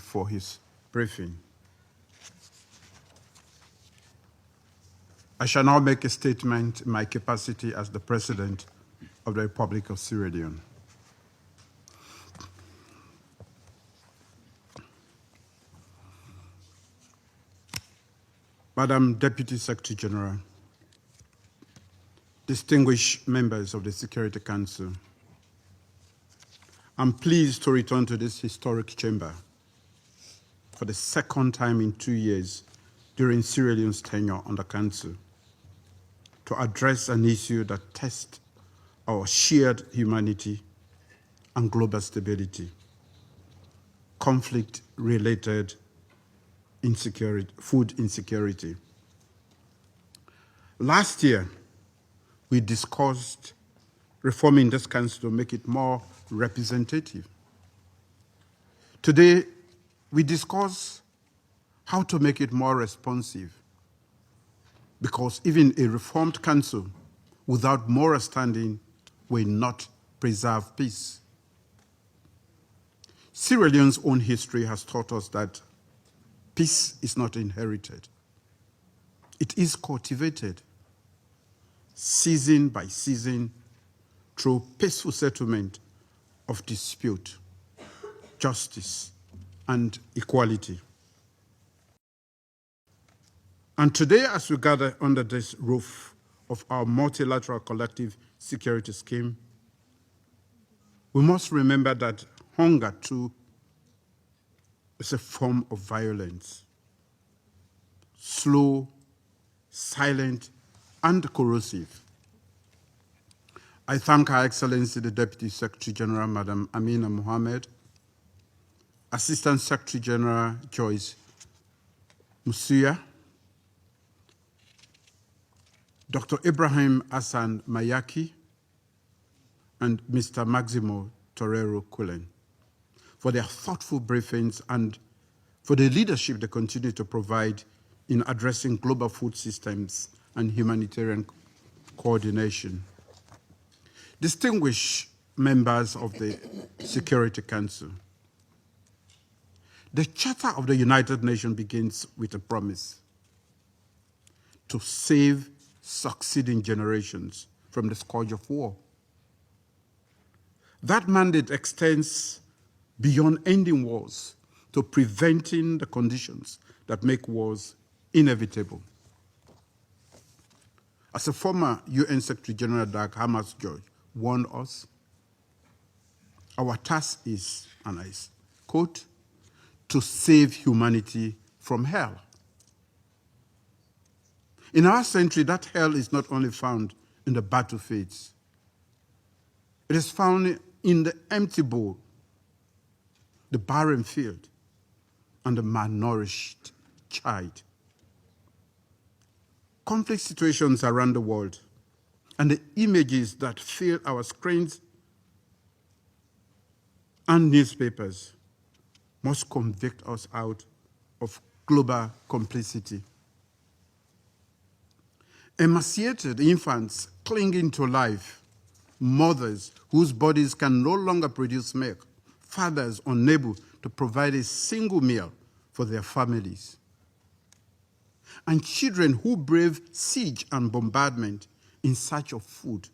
for his briefing. I shall now make a statement in my capacity as the President of the Republic of Sierra Leone. Madam Deputy Secretary General, distinguished members of the Security Council, I'm pleased to return to this historic chamber for the second time in 2 years during Sierra Leone's tenure on the Council to address an issue that tests our shared humanity and global stability, conflict-related insecurity, food insecurity. Last year, we discussed reforming this council to make it more representative. Today, we discuss how to make it more responsive, because even a reformed council without moral standing will not preserve peace. Sierra Leone's own history has taught us that peace is not inherited. It is cultivated, season by season, through peaceful settlement of dispute, justice, and equality. And today, as we gather under this roof of our multilateral collective security scheme, we must remember that hunger, too, is a form of violence. Slow, silent, and corrosive. I thank Her Excellency the Deputy Secretary General, Madam Amina Mohammed, Assistant Secretary General Joyce Musuya, Dr. Ibrahim Hassan Mayaki, and Mr. Maximo Torero Kulen for their thoughtful briefings and for the leadership they continue to provide in addressing global food systems and humanitarian coordination. Distinguished members of the Security Council, the Charter of the United Nations begins with a promise to save succeeding generations from the scourge of war. That mandate extends beyond ending wars to preventing the conditions that make wars inevitable. As a former UN Secretary General Dag Hammarskjöld warned us, our task is, and I quote, to save humanity from hell. In our century, that hell is not only found in the battlefields, it is found in the empty bowl, the barren field, and the malnourished child. Conflict situations around the world and the images that fill our screens and newspapers must convict us out of global complicity. Emaciated infants clinging to life, mothers whose bodies can no longer produce milk, fathers unable to provide a single meal for their families, and children who brave siege and bombardment in search of food,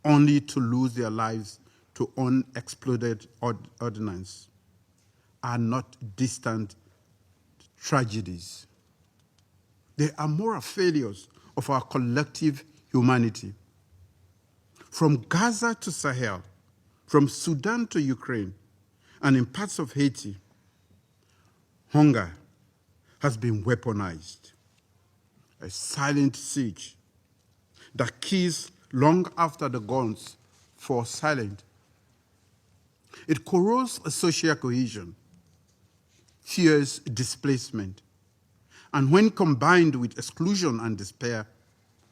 only to lose their lives to unexploded ordnance, are not distant tragedies. They are moral failures of our collective humanity. From Gaza to Sahel, from Sudan to Ukraine, and in parts of Haiti, hunger has been weaponized. A silent siege that kills long after the guns fall silent. It corrodes social cohesion, fuels displacement, and when combined with exclusion and despair,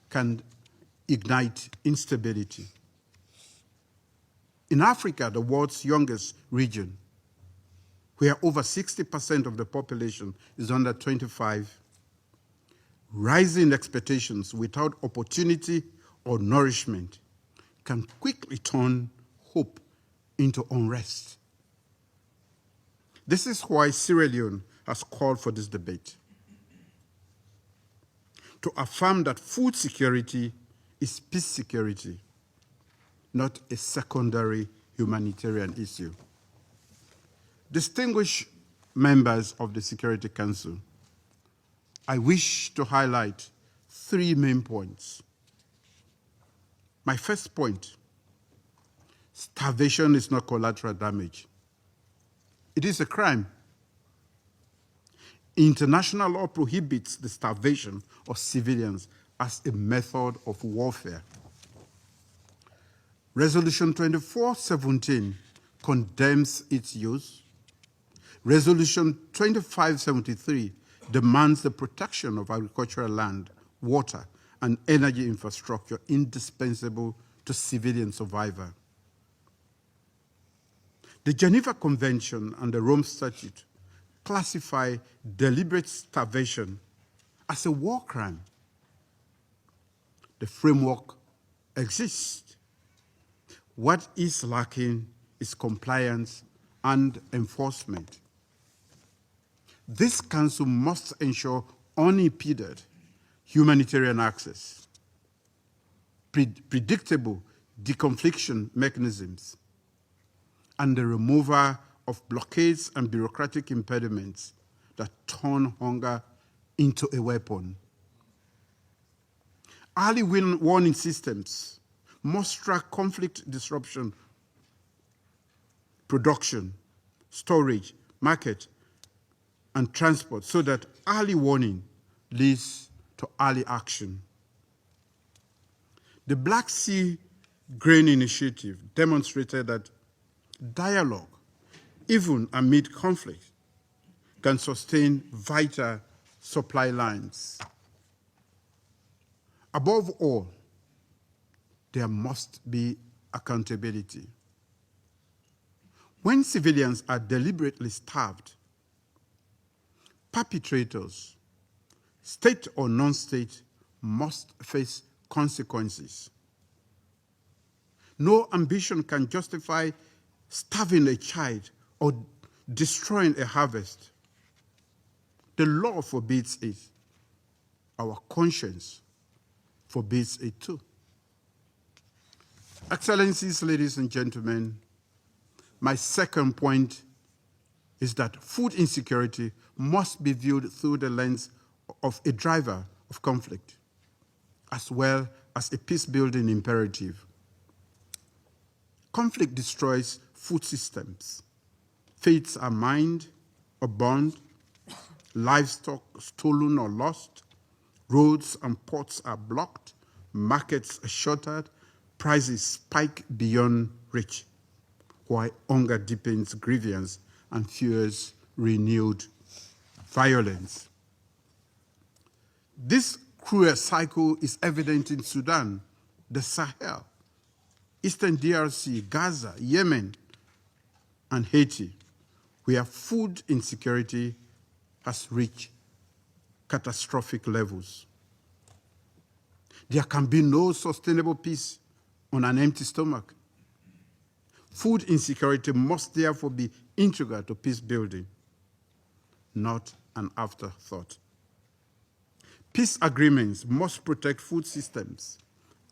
can ignite instability. In Africa, the world's youngest region, where over 60% of the population is under 25, rising expectations without opportunity or nourishment can quickly turn hope into unrest. This is why Sierra Leone has called for this debate, to affirm that food security is peace security, not a secondary humanitarian issue. Distinguished members of the Security Council, I wish to highlight 3 main points. My first point: starvation is not collateral damage. It is a crime. International law prohibits the starvation of civilians as a method of warfare. Resolution 2417 condemns its use. Resolution 2573 demands the protection of agricultural land, water, and energy infrastructure indispensable to civilian survival. The Geneva Convention and the Rome Statute classify deliberate starvation as a war crime. The framework exists. What is lacking is compliance and enforcement. This Council must ensure unimpeded humanitarian access, predictable deconfliction mechanisms, and the removal of blockades and bureaucratic impediments that turn hunger into a weapon. Early warning systems must track conflict disruption, production, storage, market, and transport so that early warning leads to early action. The Black Sea Grain Initiative demonstrated that dialogue, even amid conflict, can sustain vital supply lines. Above all, there must be accountability. When civilians are deliberately starved, perpetrators, state or non-state, must face consequences. No ambition can justify starving a child or destroying a harvest. The law forbids it. Our conscience forbids it too. Excellencies, ladies and gentlemen, my second point is that food insecurity must be viewed through the lens of a driver of conflict, as well as a peace-building imperative. Conflict destroys food systems. Fates are mined or burned, livestock stolen or lost, roads and ports are blocked, markets are shuttered, prices spike beyond reach, while hunger deepens grievance and fuels renewed violence. This cruel cycle is evident in Sudan, the Sahel, Eastern DRC, Gaza, Yemen, and Haiti, where food insecurity has reached catastrophic levels. There can be no sustainable peace on an empty stomach. Food insecurity must therefore be integral to peace building, not an afterthought. Peace agreements must protect food systems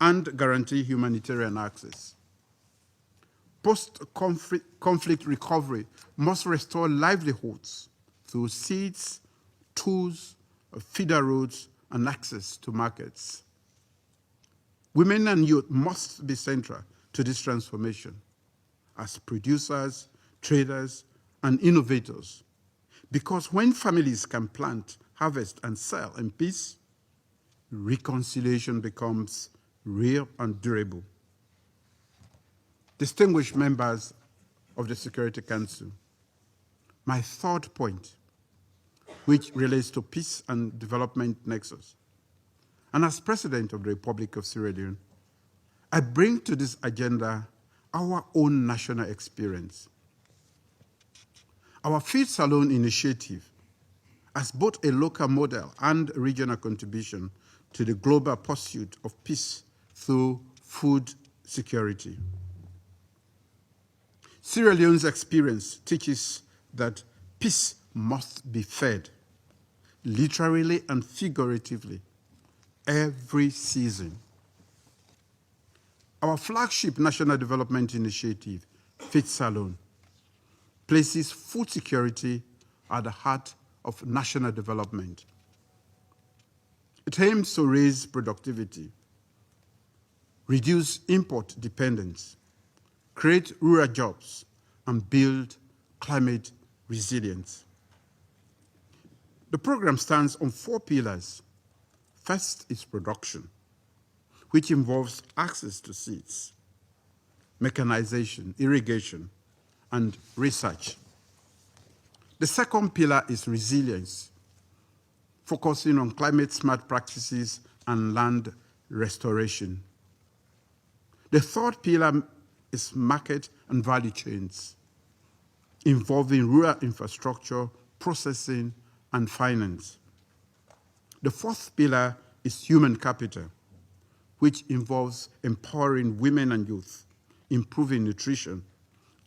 and guarantee humanitarian access. Post-conflict recovery must restore livelihoods through seeds, tools, feeder roads, and access to markets. Women and youth must be central to this transformation as producers, traders, and innovators, because when families can plant, harvest, and sell in peace, reconciliation becomes real and durable. Distinguished members of the Security Council, my third point, which relates to peace and development nexus, and as President of the Republic of Sierra Leone, I bring to this agenda our own national experience. Our Feed Salon initiative, as both a local model and a regional contribution to the global pursuit of peace through food security. Sierra Leone's experience teaches that Peace must be fed, literally and figuratively, every season. Our flagship National Development Initiative, Feed Salon, places food security at the heart of national development. It aims to raise productivity, reduce import dependence, create rural jobs, and build climate resilience. The program stands on 4 pillars. First is production, which involves access to seeds, mechanization, irrigation, and research. The second pillar is resilience, focusing on climate-smart practices and land restoration. The third pillar is market and value chains, involving rural infrastructure, processing, and finance. The fourth pillar is human capital, which involves empowering women and youth, improving nutrition,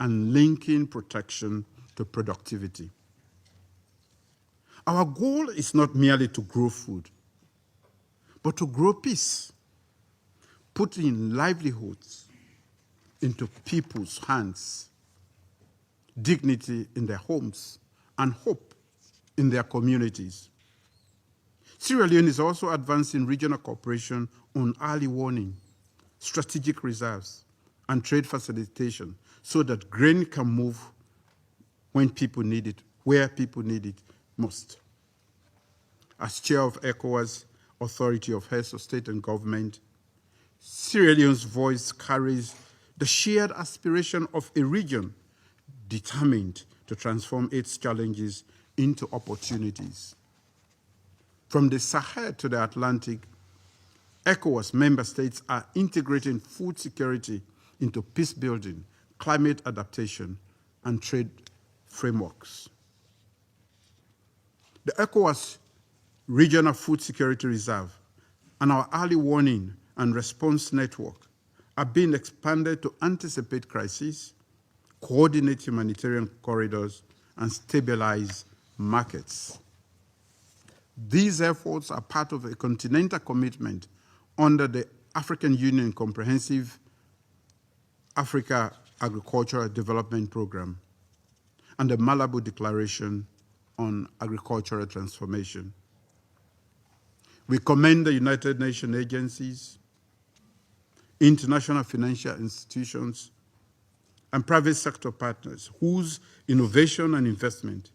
and linking protection to productivity. Our goal is not merely to grow food, but to grow peace, putting livelihoods into people's hands, dignity in their homes, and hope in their communities. Sierra Leone is also advancing regional cooperation on early warning, strategic reserves, and trade facilitation so that grain can move when people need it, where people need it most. As chair of ECOWAS, Authority of Heads of State and Government, Sierra Leone's voice carries the shared aspiration of a region determined to transform its challenges into opportunities. From the Sahel to the Atlantic, ECOWAS member states are integrating food security into peace building, climate adaptation, and trade frameworks. The ECOWAS Regional Food Security Reserve and our early warning and response network are being expanded to anticipate crises, coordinate humanitarian corridors, and stabilize markets. These efforts are part of a continental commitment under the African Union Comprehensive Africa Agricultural Development Program and the Malabo Declaration on Agricultural Transformation. We commend the United Nations agencies, international financial institutions, and private sector partners whose innovation and investment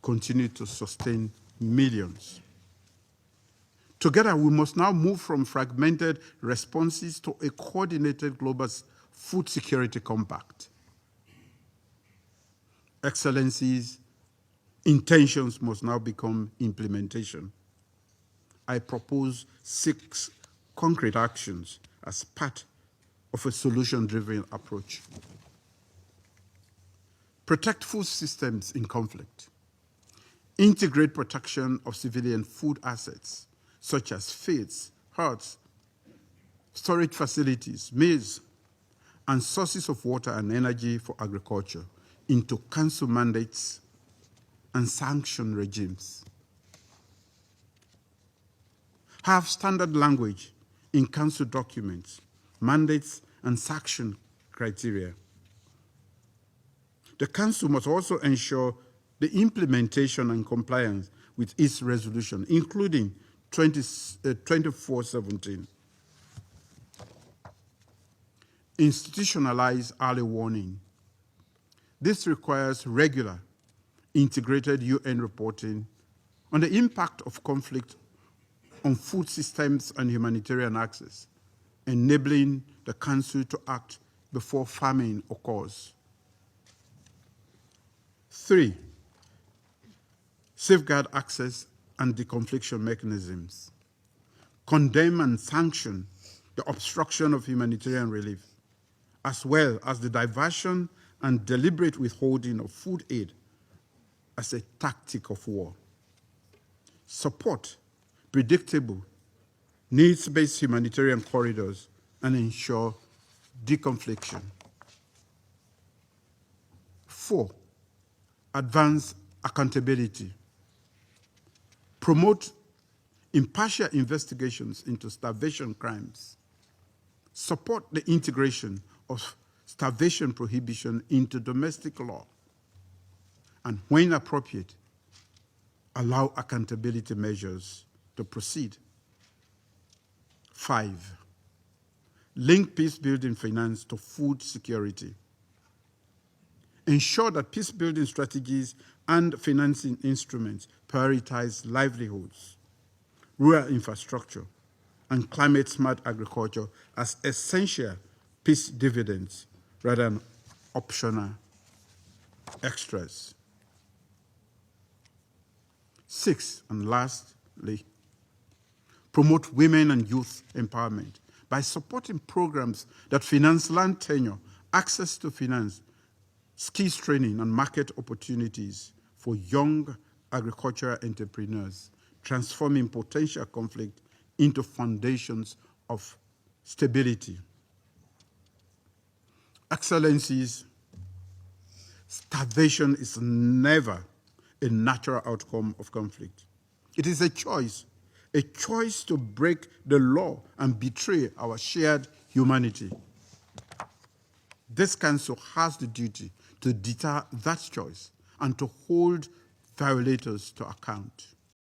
continue to sustain millions. Together, we must now move from fragmented responses to a coordinated global food security compact. Excellencies, intentions must now become implementation. I propose 6 concrete actions as part of a solution-driven approach. Protect food systems in conflict. Integrate protection of civilian food assets, such as fields, herds, storage facilities, maize, and sources of water and energy for agriculture into council mandates and sanction regimes. Have standard language in council documents, mandates, and sanction criteria. The council must also ensure the implementation and compliance with its resolution, including 2417. Institutionalize early warning. This requires regular, integrated UN reporting on the impact of conflict on food systems and humanitarian access, enabling the Council to act before famine occurs. 3, safeguard access and deconfliction mechanisms. Condemn and sanction the obstruction of humanitarian relief, as well as the diversion and deliberate withholding of food aid as a tactic of war. Support predictable, needs-based humanitarian corridors and ensure deconfliction. 4, advance accountability. Promote impartial investigations into starvation crimes. Support the integration of starvation prohibition into domestic law. And when appropriate, allow accountability measures to proceed. 5, link peace-building finance to food security. Ensure that peace-building strategies and financing instruments prioritize livelihoods, rural infrastructure, and climate-smart agriculture as essential peace dividends rather than optional extras. 6, and lastly, promote women and youth empowerment by supporting programs that finance land tenure, access to finance, skills training, and market opportunities for young agricultural entrepreneurs, transforming potential conflict into foundations of stability. Excellencies, starvation is never a natural outcome of conflict. It is a choice to break the law and betray our shared humanity. This Council has the duty to deter that choice and to hold violators to account.